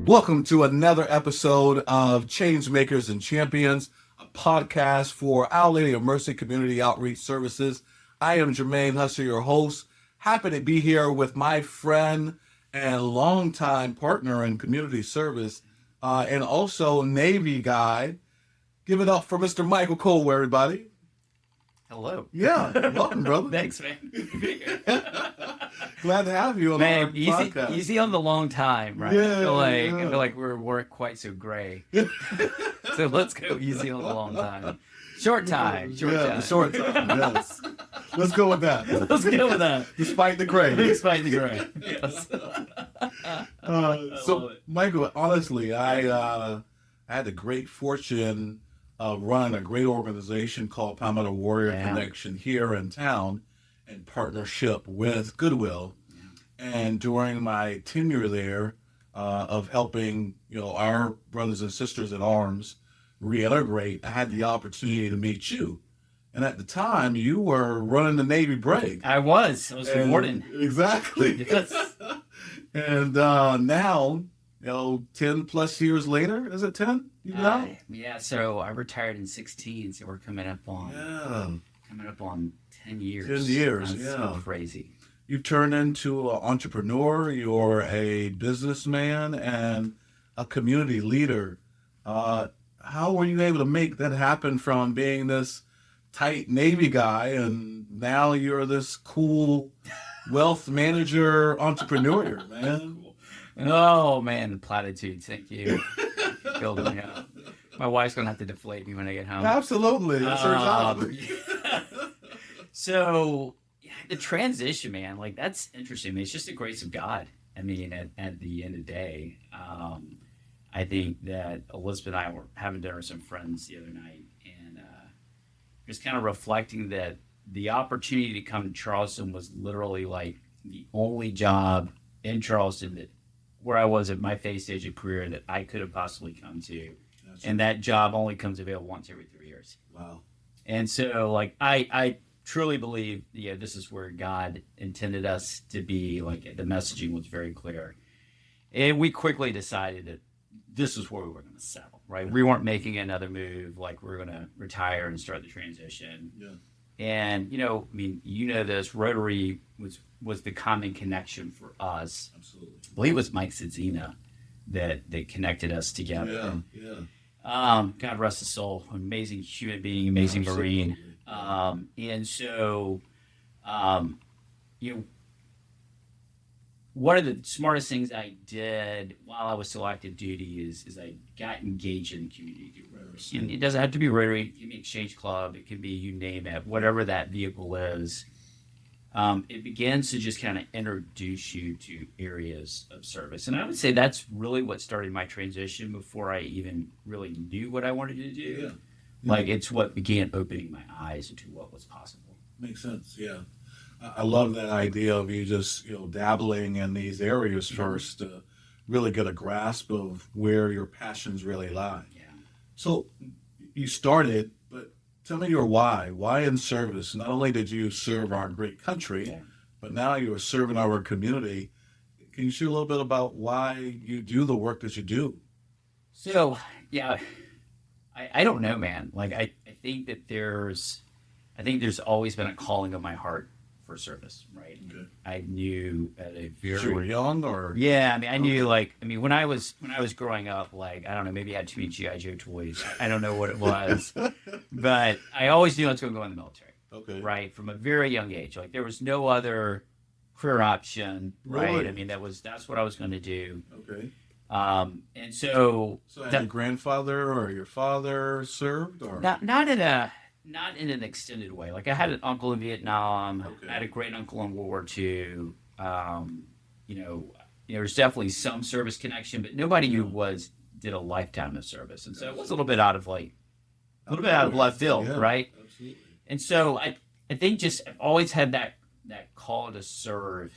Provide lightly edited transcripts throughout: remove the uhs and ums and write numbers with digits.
Welcome to another episode of Changemakers and Champions, a podcast for Our Lady of Mercy Community Outreach Services. I am Jermaine Husser, your host. Happy to be here with my friend and longtime partner in community service, and also Navy guy. Give it up for Mr. Michael Cole, everybody. Hello. Yeah, welcome, brother. Thanks, man. Glad to have you on our Man, podcast. easy on the long time, right? Yeah, I feel like we're quite so gray. So let's go easy on the long time. Short time. Short time. Yes. Let's go with that. Let's go with that. Despite the gray. Despite the gray. Yes. So, Michael, honestly, I had the great fortune of running a great organization called Palmetto Warrior Connection here in town in partnership with Goodwill. And during my tenure there, of helping our brothers and sisters in arms reintegrate, I had the opportunity to meet you. And at the time, you were running the Navy Break. I was warden. Exactly. Yes. And now, 10 plus years later, is it 10? Yeah, so I retired in 16, so we're coming up on 10 years. 10 years, That's so crazy. You've turned into an entrepreneur, you're a businessman, and a community leader. How were you able to make that happen from being this tight Navy guy, and now you're this cool wealth manager entrepreneur, man? Oh, man, platitudes. Thank you. Building me up. My wife's going to have to deflate me when I get home. Absolutely. That's her job. So, the transition, man, that's interesting. It's just the grace of God. I mean, at the end of the day, I think that Elizabeth and I were having dinner with some friends the other night, and just kind of reflecting that the opportunity to come to Charleston was literally the only job in Charleston where I was at my phase stage of career that I could have possibly come to. And that job only comes available once every 3 years. Wow. And so I truly believe this is where God intended us to be. The messaging was very clear. And we quickly decided that this is where we were going to settle, right? We weren't making another move, we were going to retire and start the transition. Yeah. And, this, Rotary was the common connection for us. Absolutely. I believe it was Mike Sidzina that connected us together. Yeah. God rest his soul. Amazing human being, amazing Marine. And so, one of the smartest things I did while I was still active duty is I got engaged in the community through Rotary. And it doesn't have to be Rotary. It can be Exchange Club. It can be, you name it, whatever that vehicle is. It begins to just kind of introduce you to areas of service. And I would say that's really what started my transition before I even really knew what I wanted to do. Yeah. It's what began opening my eyes into what was possible. Makes sense, yeah. I love that idea of you just, dabbling in these areas first to really get a grasp of where your passions really lie. Yeah. So you started, but tell me your why. Why in service? Not only did you serve our great country, but now you are serving our community. Can you share a little bit about why you do the work that you do? So, I don't know, man. I think that there's always been a calling of my heart for service, right? Okay. I knew at a very... You were young, or? Yeah, I knew, when I was growing up, I don't know, maybe I had too many G.I. Joe toys. I don't know what it was. But I always knew I was going to go in the military. Okay. Right? From a very young age. There was no other career option, right? Really? That's what I was going to do. Okay. And so... So had your grandfather or your father served, or? Not in an extended way. I had an uncle in Vietnam. Okay. I had a great uncle in World War II. There's definitely some service connection, but nobody who did a lifetime of service, and so it was a little bit out of left field, right? Absolutely. And so I think just I've always had that call to serve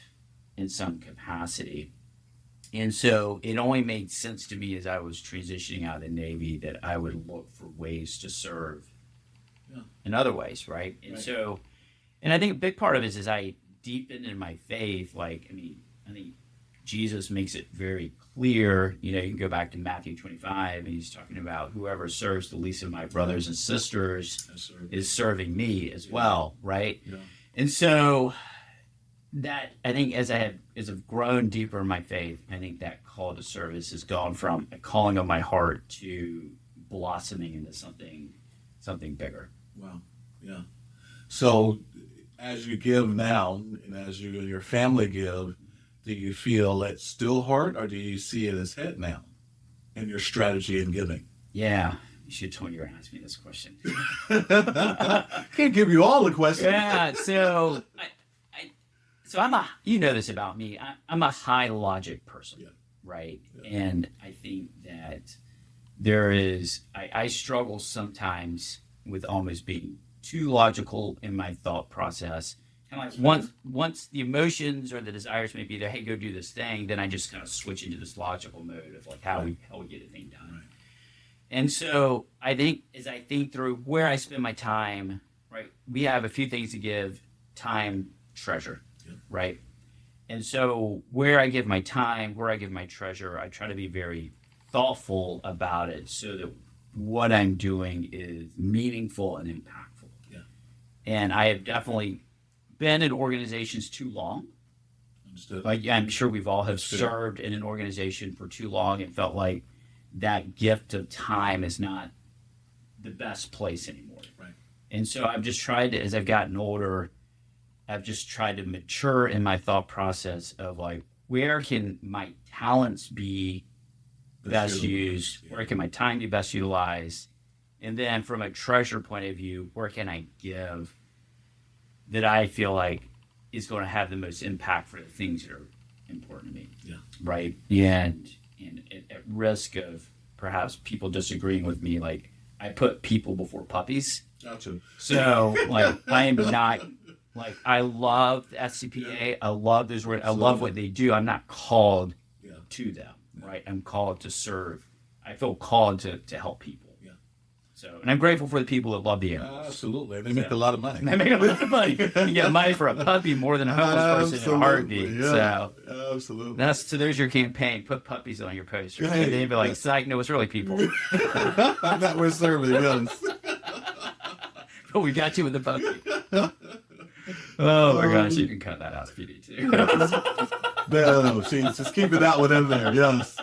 in some capacity. And so it only made sense to me as I was transitioning out of the Navy that I would look for ways to serve in other ways, right? And so, and I think a big part of it is as I deepened in my faith, I think Jesus makes it very clear. You can go back to Matthew 25, and he's talking about whoever serves the least of my brothers and sisters is serving me as well, right? Yeah. And so that, I think, as I've grown deeper in my faith, I think that call to service has gone from a calling of my heart to blossoming into something bigger. Wow. Yeah. So as you give now, and as you and your family give, do you feel it's still hard, or do you see it as head now in your strategy in giving? Yeah. You should have told me you were asking me this question. Can't give you all the questions. Yeah. So I'm you know this about me. I'm a high logic person, Yeah. right? Yeah. And I think that I struggle sometimes with almost being too logical in my thought process. Kind of like once the emotions or the desires may be there, hey, go do this thing, then I just kind of switch into this logical mode of like how we get a thing done. Right. And so I think as I think through where I spend my time, right, we have a few things to give: time, treasure, right? And so where I give my time, where I give my treasure, I try to be very thoughtful about it so that what I'm doing is meaningful and impactful. Yeah. And I have definitely been in organizations too long. Understood. Like I'm sure we've all have served in an organization for too long and felt like that gift of time is not the best place anymore. Right. And so I've just tried to, as I've gotten older, I've just tried to mature in my thought process of like, where can my talents be best used? Yeah. Where can my time be best utilized? And then from a treasure point of view, where can I give that I feel like is going to have the most impact for the things that are important to me? Yeah. Right. And at risk of perhaps people disagreeing with me, like I put people before puppies. Gotcha. So like I am not like I love the SCPA. Yeah. I love those words. I love what they do. I'm not called to them. Right. I'm called to serve. I feel called to help people. Yeah. So, and I'm grateful for the people that love the animals. Absolutely. They make a lot of money. They make a lot of money. You get money for a puppy more than a homeless person in a heartbeat. Yeah. So, absolutely. So there's your campaign. Put puppies on your poster. Hey, they'd be like, psych, no, it's really people. That we're serving, yes. But we got you with the puppy. Oh my gosh, you can cut that out if you need to. No, see, just keep that one in there, yes.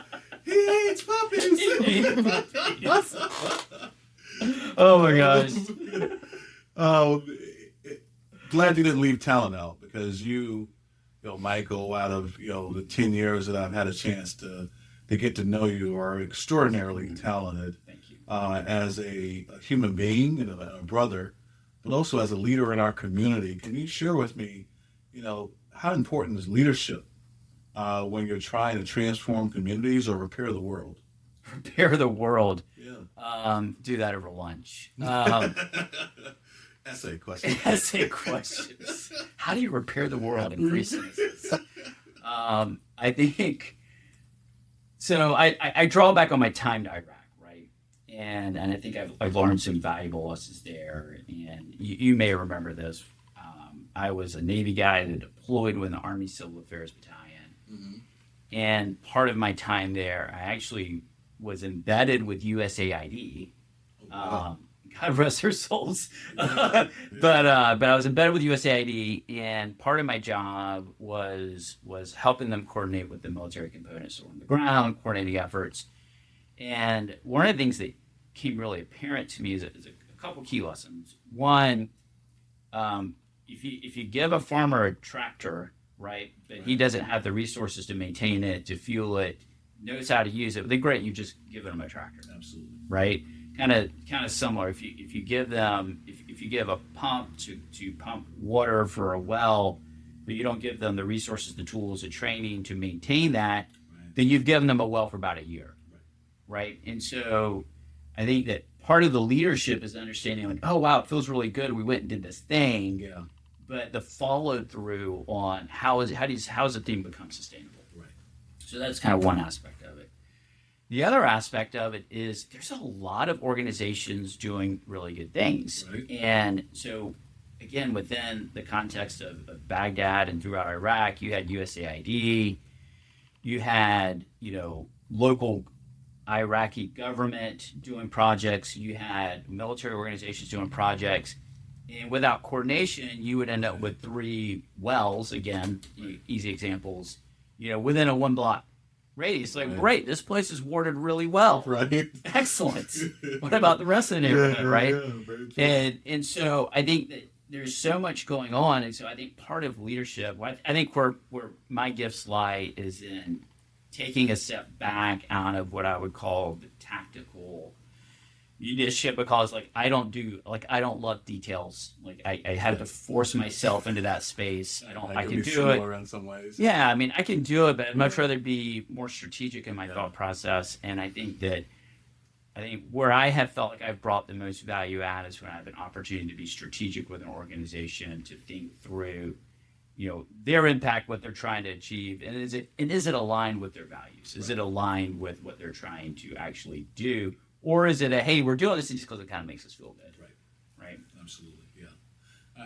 He hates puppies. Oh my gosh. Glad you didn't leave talent out, because you know, Michael, out of the 10 years that I've had a chance to get to know you, are extraordinarily talented. Thank you. As a human being and a brother, but also as a leader in our community. Can you share with me, how important is leadership when you're trying to transform communities or repair the world? Repair the world. Yeah. Do that over lunch. Essay questions. Essay questions. How do you repair the world in 3 sentences? I think so. I draw back on my time to Iraq, right? And I think I've learned some valuable lessons there. And you may remember this. I was a Navy guy that deployed with the Army Civil Affairs Battalion. Mm-hmm. And part of my time there, I actually was embedded with USAID. God rest their souls. But I was embedded with USAID, and part of my job was helping them coordinate with the military components on the ground, coordinating efforts. And one of the things that became really apparent to me is a couple key lessons. One, if you give a farmer a tractor, right, but he doesn't have the resources to maintain it, to fuel it, knows how to use it, then great, you just give them a tractor. Absolutely. Right? Kind of similar. If you give them if you give a pump to pump water for a well, but you don't give them the resources, the tools, the training to maintain that, then you've given them a well for about a year. Right? And so I think that part of the leadership is understanding like, oh wow, it feels really good. We went and did this thing. Yeah. But the follow through on how does the thing become sustainable? Right. So that's kind of one aspect of it. The other aspect of it is there's a lot of organizations doing really good things. Right. And so again, within the context of Baghdad and throughout Iraq, you had USAID. you had, local Iraqi government doing projects, you had military organizations doing projects, and without coordination, you would end up with three wells, again, easy examples, within a 1 block radius. Like, great, this place is warded really well. Right. Excellent. What about the rest of the neighborhood, right? Very true. And so I think that there's so much going on. And so I think part of leadership, I think where my gifts lie is in taking a step back out of what I would call the tactical leadership, because I don't love details. Like I have to force myself into that space. I can do it in some ways. Yeah, I mean, I can do it, but I'd much rather be more strategic in my thought process. And I think where I have felt like I've brought the most value add is when I have an opportunity to be strategic with an organization, to think through, their impact, what they're trying to achieve, and is it aligned with their values? Is it aligned with what they're trying to actually do, or is it hey, we're doing this just because it kind of makes us feel good? Right. Absolutely. Yeah.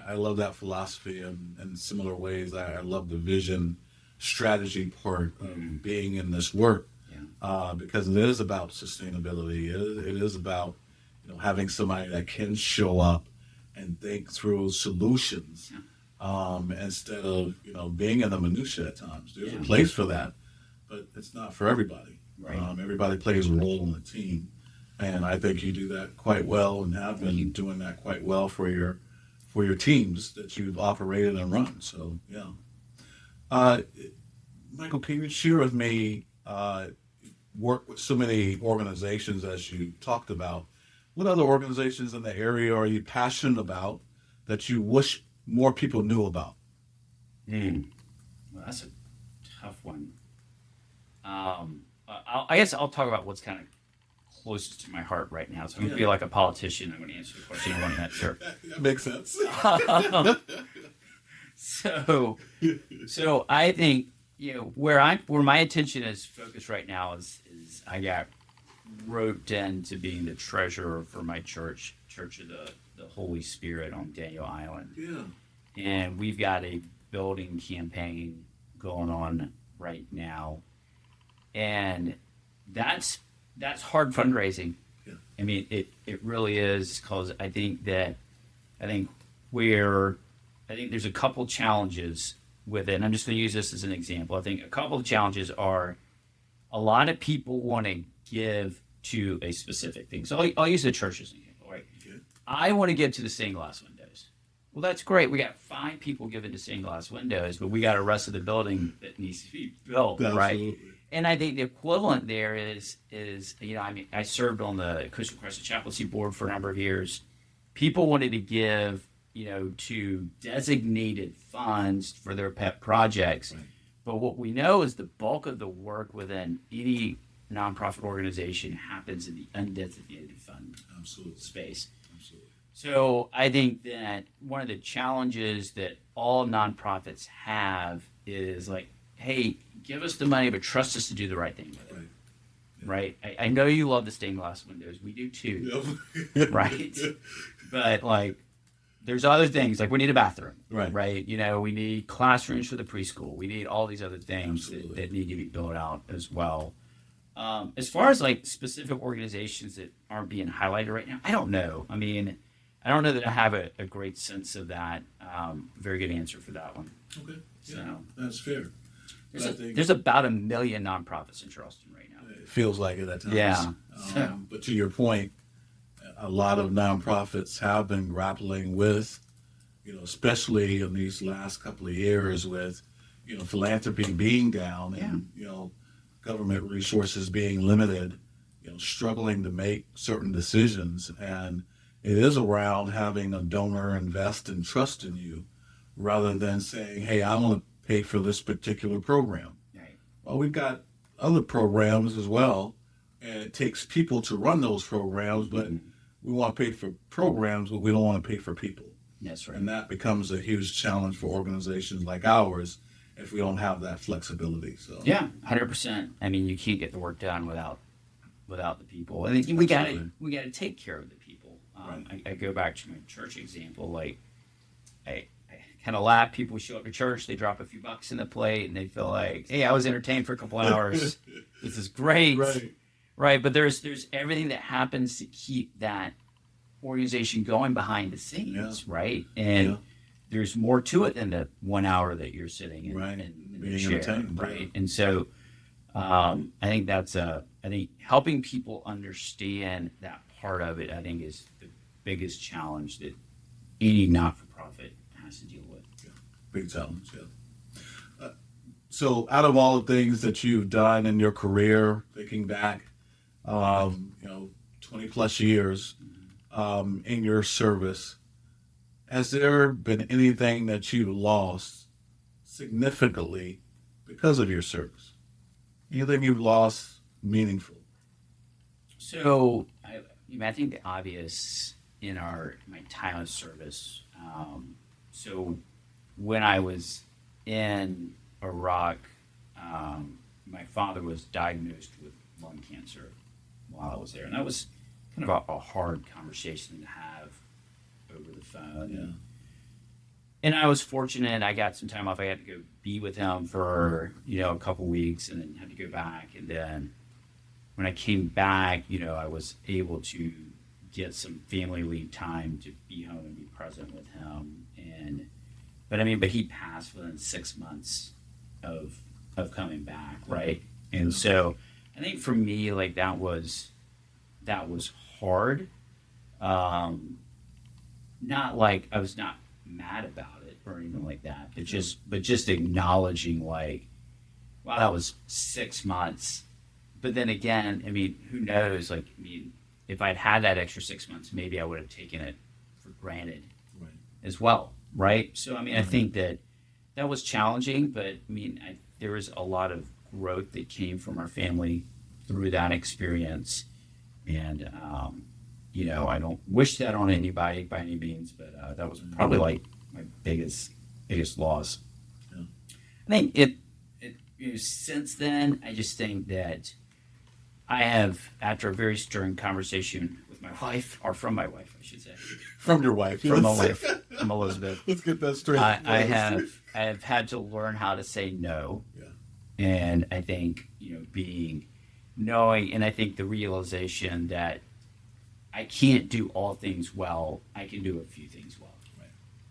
I love that philosophy, and in similar ways, I love the vision, strategy part of being in this work. Because it is about sustainability. It is about having somebody that can show up and think through solutions instead of being in the minutia at times. There's a place for that, but it's not for everybody. Right. Everybody plays a role in the team, and I think you do that quite well, and have been doing that quite well for your teams that you've operated and run. So Michael, can you share with me? Work with so many organizations as you talked about. What other organizations in the area are you passionate about that you wish more people knew about? Well, that's a tough one. I guess I'll talk about what's kind of closest to my heart right now. So I'm going to feel like a politician. I'm going to answer the question in 1 minute. Sure. That makes sense. So I think, where my attention is focused right now is I got roped into being the treasurer for my Church of the Holy Spirit on Daniel Island. Yeah. And we've got a building campaign going on right now. And that's hard fundraising. Yeah. I mean, it really is, because I think there's a couple challenges with it. And I'm just going to use this as an example. I think a couple of challenges are, a lot of people want to give to a specific thing. So I'll use the church as an example, right? Okay. I want to give to the stained glass windows. Well, that's great. We got 5 people giving to stained glass windows, but we got a rest of the building that needs to be built, Absolutely. right? And I think the equivalent there is I served on the Coastal Crescent Chaplaincy Board for a number of years. People wanted to give, to designated funds for their pet projects. Right. But what we know is the bulk of the work within any nonprofit organization happens in the undesignated fund space. Absolutely. So I think that one of the challenges that all nonprofits have is hey, give us the money, but trust us to do the right thing with it. Right? I know you love the stained glass windows. We do too. Yep. Right? But there's other things, we need a bathroom. Right. Right? We need classrooms for the preschool. We need all these other things that need to be built out as well. As far as specific organizations that aren't being highlighted right now, I don't know. I mean, I don't know that I have a great sense of that. Very good answer for that one. Okay. Yeah, So that's fair. there's about 1 million nonprofits in Charleston right now. It feels like it at times. Yeah. But to your point, a lot of nonprofits have been grappling with, especially in these last couple of years with, philanthropy being down and, government resources being limited, struggling to make certain decisions. And it is around having a donor invest and trust in you rather than saying, hey, I want to pay for this particular program. Right. Well, we've got other programs as well, and it takes people to run those programs, but we want to pay for programs, but we don't want to pay for people. That's right. And that becomes a huge challenge for organizations like ours if we don't have that flexibility. So Yeah, 100%. I mean, you can't get the work done without the people. I think we got to take care of the people. Right. I go back to my church example. kind of laugh. People show up to church, they drop a few bucks in the plate, and they feel like, hey, I was entertained for a couple hours. This is great. Right. But there's everything that happens to keep that organization going behind the scenes, right? And there's more to it than the 1 hour that you're sitting in the chair, right? And so I think I think helping people understand that part of it, I think, is the biggest challenge that any not-for-profit has to deal with. Yeah. Big challenge, so out of all the things that you've done in your career, thinking back, 20 plus years in your service, has there been anything that you lost significantly because of your service? Anything you've lost meaningful? So I think the obvious in my time of service. So when I was in Iraq, my father was diagnosed with lung cancer while I was there, and that was kind of a hard conversation to have over the phone. And I was fortunate. I got some time off. I had to go be with him for a couple weeks, and then had to go back. And then when I came back, I was able to get some family leave time to be home and be present with him. But he passed within 6 months of coming back, right? And so I think for me, like that was hard. Not like I was not mad about it or anything like that, but just acknowledging like, wow, that was 6 months. But then again, who knows? Like, if I'd had that extra 6 months, maybe I would have taken it for granted as well, right? So I think that was challenging, but there was a lot of growth that came from our family through that experience, and I don't wish that on anybody by any means, but that was probably like my biggest loss. I think it since then, I just think that I have, after a very stirring conversation with my wife, or from my wife, I should say. From your wife. From my wife, from Elizabeth. Let's get that straight. I have had to learn how to say no. And I think, knowing, and I think the realization that I can't do all things well, I can do a few things well.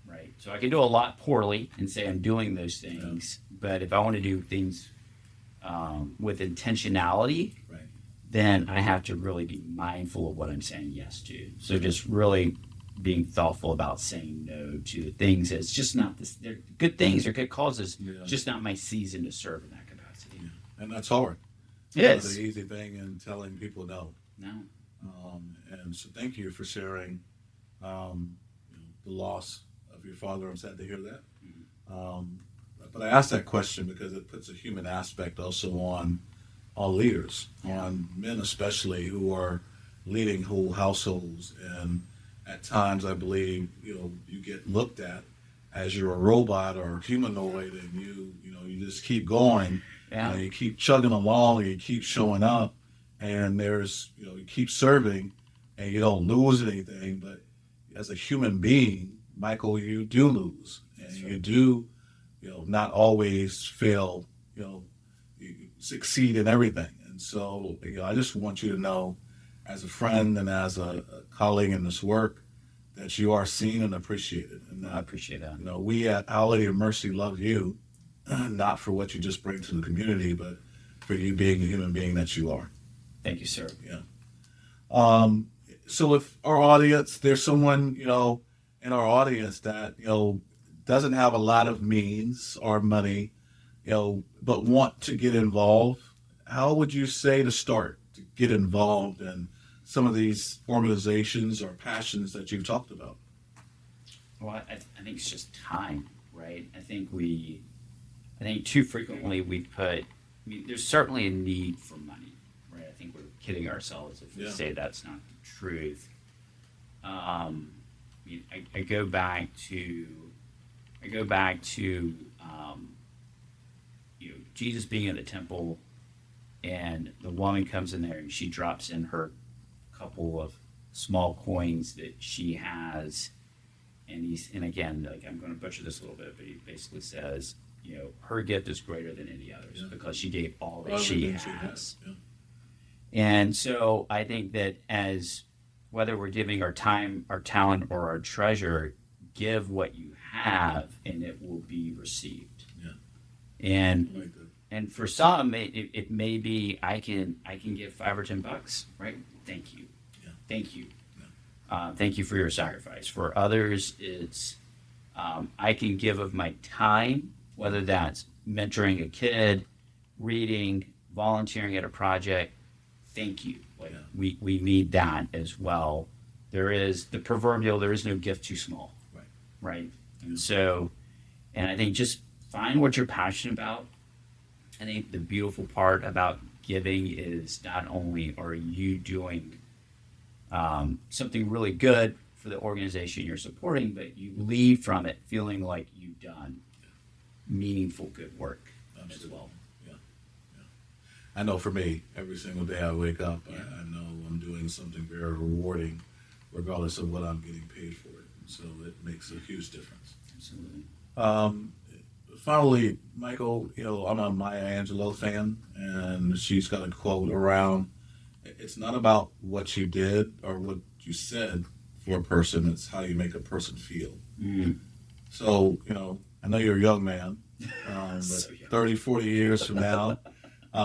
Right. So I can do a lot poorly and say I'm doing those things, but if I want to do things with intentionality, then I have to really be mindful of what I'm saying yes to. So just really being thoughtful about saying no to things that's just not this. They're good things, they're good causes, just not my season to serve in that capacity. And that's hard. It's the easy thing in telling people no. And so thank you for sharing the loss of your father. I'm sad to hear that. But I asked that question because it puts a human aspect also on all leaders, on men especially, who are leading whole households. And at times, I believe, you get looked at as you're a robot or humanoid, and you just keep going. You keep chugging along, and you keep showing up, and there's, you keep serving, and you don't lose anything. But as a human being, Michael, you do lose, and you do, not always fail, you succeed in everything. And so, I just want you to know, as a friend and as a colleague in this work, that you are seen and appreciated. And I appreciate that. We at Our Lady of Mercy love you, not for what you just bring to the community, but for you being the human being that you are. Thank you, sir. So if our audience, there's someone, in our audience that, doesn't have a lot of means or money, but want to get involved, how would you say to start to get involved in some of these organizations or passions that you've talked about? Well, I think it's just time, right? I think too frequently there's certainly a need for money, right? I think we're kidding ourselves if we say that's not the truth. I go back to Jesus being in the temple, and the woman comes in there and she drops in her couple of small coins that she has, and again, like I'm going to butcher this a little bit, but he basically says, her gift is greater than any others because she gave all that she has. Yeah. And so I think that as whether we're giving our time, our talent, or our treasure, give what you have, and it will be received. Yeah. And for some, it may be I can give $5 or $10, right? Thank you, thank you, thank you for your sacrifice. For others, it's I can give of my time, whether that's mentoring a kid, reading, volunteering at a project. Thank you. We need that as well. There is the proverbial, there is no gift too small. Right. And so, and I think just find what you're passionate about. I think the beautiful part about giving is not only are you doing something really good for the organization you're supporting, but you leave from it feeling like you've done meaningful good work as well. I know for me, every single day I wake up, I know I'm doing something very rewarding, regardless of what I'm getting paid for it. So it makes a huge difference. Absolutely. Finally, Michael, I'm a Maya Angelou fan, and she's got a quote around, it's not about what you did or what you said for a person, it's how you make a person feel. Mm. So, I know you're a young man, but So young. 30, 40 years from now,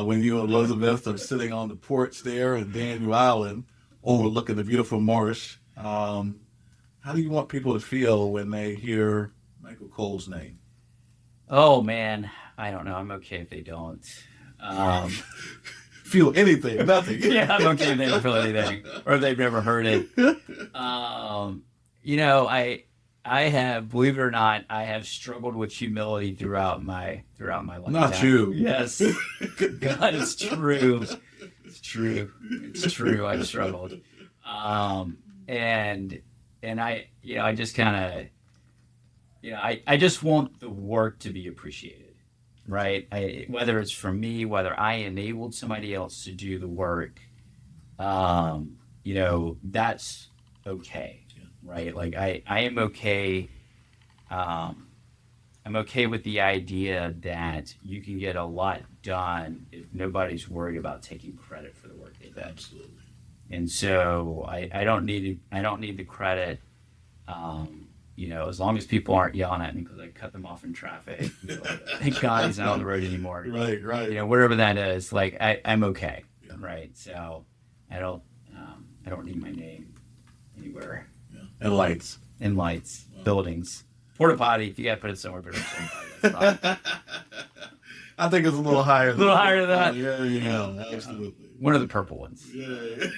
when you and Elizabeth are sitting on the porch there in Daniel Island, overlooking the beautiful marsh, how do you want people to feel when they hear Michael Cole's name? Oh man, I don't know. I'm okay if they don't. Feel anything, nothing. Yeah, I'm okay if they don't feel anything, or if they've never heard it. I have, believe it or not, I have struggled with humility throughout my life. Not you. Yes, God, it's true. It's true. It's true. I've struggled, and I just kind of, I just want the work to be appreciated, right? Whether it's from me, whether I enabled somebody else to do the work, that's okay. Right, like I am okay. I'm okay with the idea that you can get a lot done if nobody's worried about taking credit for the work they've done. Absolutely. And so I don't need the credit. As long as people aren't yelling at me because I cut them off in traffic. Thank God he's not on the road anymore. Right. Whatever that is, like I'm okay. Yeah. Right. So I don't need my name anywhere. And lights. Wow. Buildings. Porta potty, if you got to put it somewhere, but that's fine. I think it's a little higher. A little higher than that? Yeah, absolutely. One of the purple ones. Yeah.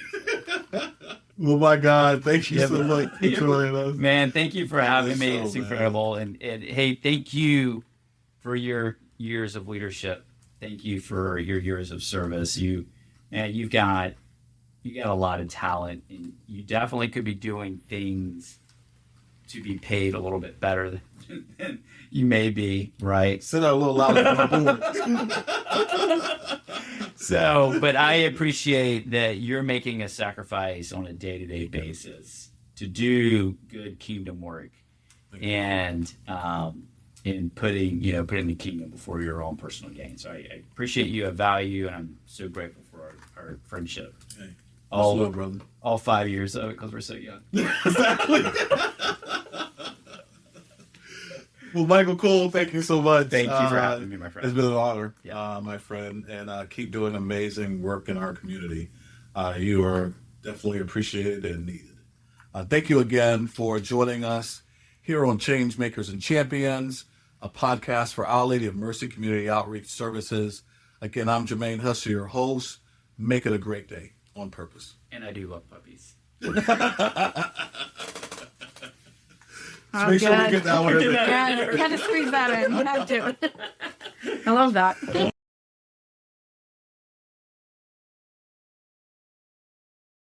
Well, my God, thank you so much for joining us. Man, thank you for having me. It's incredible. And hey, thank you for your years of leadership. Thank you for your years of service. You've got a lot of talent, and you definitely could be doing things to be paid a little bit better than you may be, right? Sit out a little louder on my board. So, but I appreciate that you're making a sacrifice on a day-to-day basis to do good kingdom work, and putting the kingdom before your own personal gain. So I appreciate you, I value, and I'm so grateful for our friendship. Hey. Brother. All 5 years of it because we're so young. Exactly. Well, Michael Cole, thank you so much. Thank you for having me, my friend. It's been an honor, my friend, and keep doing amazing work in our community. You are definitely appreciated and needed. Thank you again for joining us here on Changemakers and Champions, a podcast for Our Lady of Mercy Community Outreach Services. Again, I'm Jermaine Husser, your host. Make it a great day. On purpose. And I do love puppies. Make sure we get that one in there. Yeah, you got to squeeze that in. You have to. I love that.